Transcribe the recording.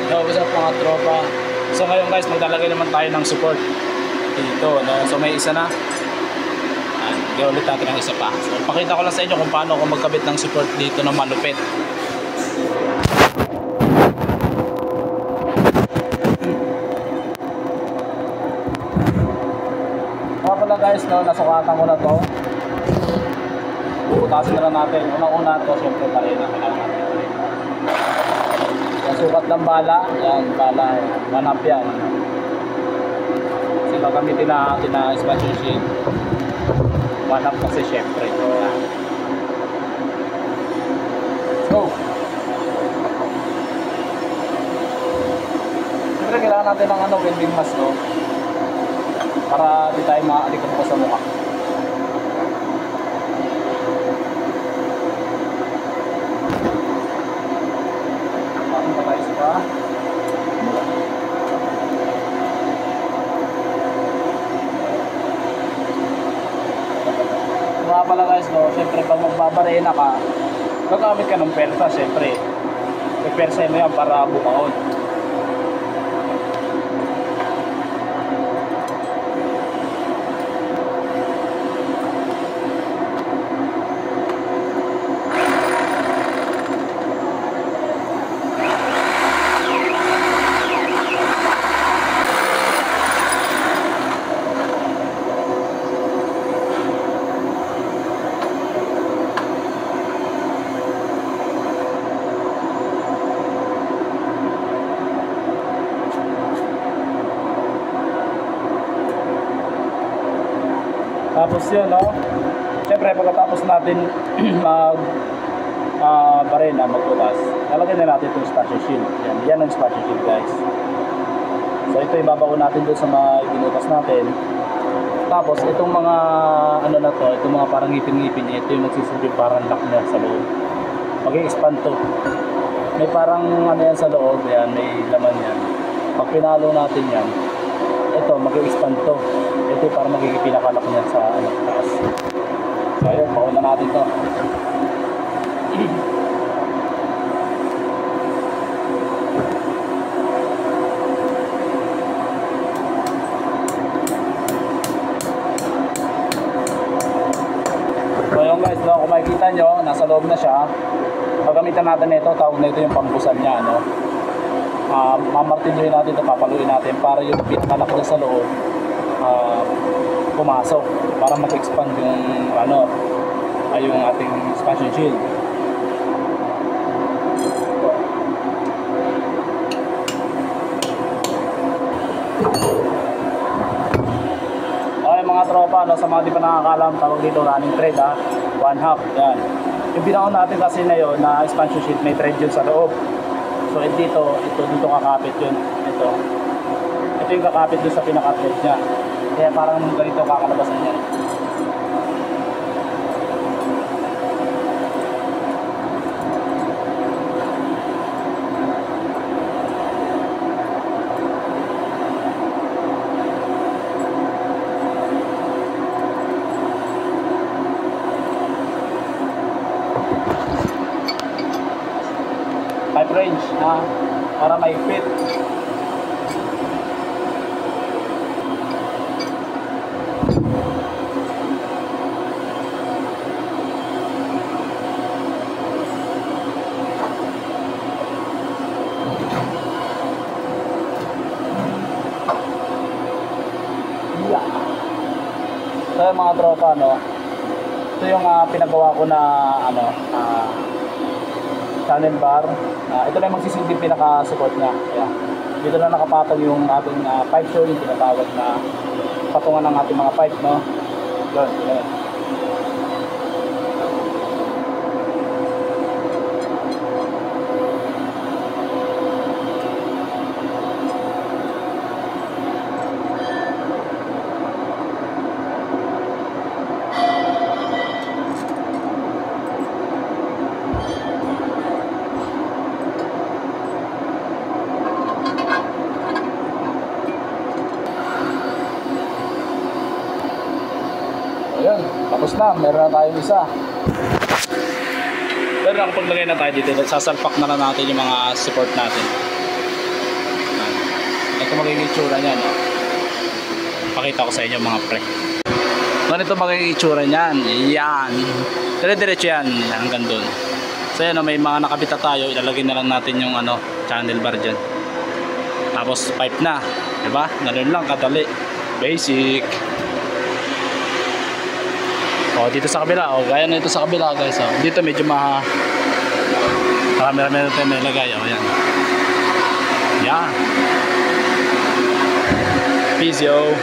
Yo, what's up mga tropa? So ngayon guys, maglalagay naman tayo ng support dito, no? So may isa na. Ulit natin ang isa pa. So pakita ko lang sa inyo kung paano ako magkabit ng support dito na malupit. Mga pala guys, no, nasukatan ko na to. Butasin na lang natin. Unang-una to, syempre tayo na kailangan natin. Sukat ng bala, yan, bala, manap yan. Kasi gagamitin na natin na expansion sheet. Manap kasi syempre. Let's go! Siyempre kailangan natin ng welding mask, no? Para di tayo maalikot po sa mukha. Mga pala guys, no, siyempre pag magbabarena ka, gagamit ka ng persa, siyempre ipersa mo yan para bumaon. Tapos yun, no? Siyempre pagkatapos natin barena, magbutas, lalagyan na natin itong spatial shield. Yan ang spatial shield guys. So ito ibabaon natin doon sa mga binutas natin. Tapos itong mga ano na to, itong mga parang ngipin-ngipin, ito yung magsisilbi parang lock na sa loob. Mag-i-expand to. May parang ano yan sa loob, yan, may laman yan. Pag pinalo natin yan, ito mag-i-expand to. Ito para magiging pinakalak niya sa taas. So ayun, pauna natin to. So yun guys, no, kung makikita nyo, nasa loob na siya. Pagamitan natin ito, tawag na ito yung pambusan niya, no? Mamartinyoin natin ito, papaluin natin para yung pinakalak niya sa loob pumasok para mag-expand yung yung ating expansion shield. Okay mga tropa, no, sa mga di pa nakakalam, tawag dito running thread, 1/2 yan. Yung pinakaon natin kasi na yun na expansion sheet, may thread yun sa loob. So dito kakapit yun. Ito yung kakapit dun sa pinaka-thread nya. Kaya parang ganito kakalabasan niya. Pipe range, para may fit. So mga tropa, no, ito yung pinagawa ko na channel bar. Ito na yung magsisilbing pinaka-support niya. Yeah. Dito na nakapatong yung ating pipe show, yung tinatawag na patungan ng ating mga pipe, no. Yun. Ayun, tapos na, meron na tayong isa. Pero paglagay na tayo dito, sasalpak na lang natin yung mga support natin. Ito magiging itsura niyan. No? Pakita ko sa inyo mga pre. Ganito magiging itsura niyan. Yan. Dire-diretso yan hanggang doon. So yan, may mga nakabita tayo. Ilalagay na lang natin yung channel bar dyan. Tapos pipe na. Diba? Ganun lang kadali. Basic. Dito sa kabila. Gaya na ito sa kabila guys. Dito medyo marami-rami na tayo nilagay. Yan. Yan. Peace yo.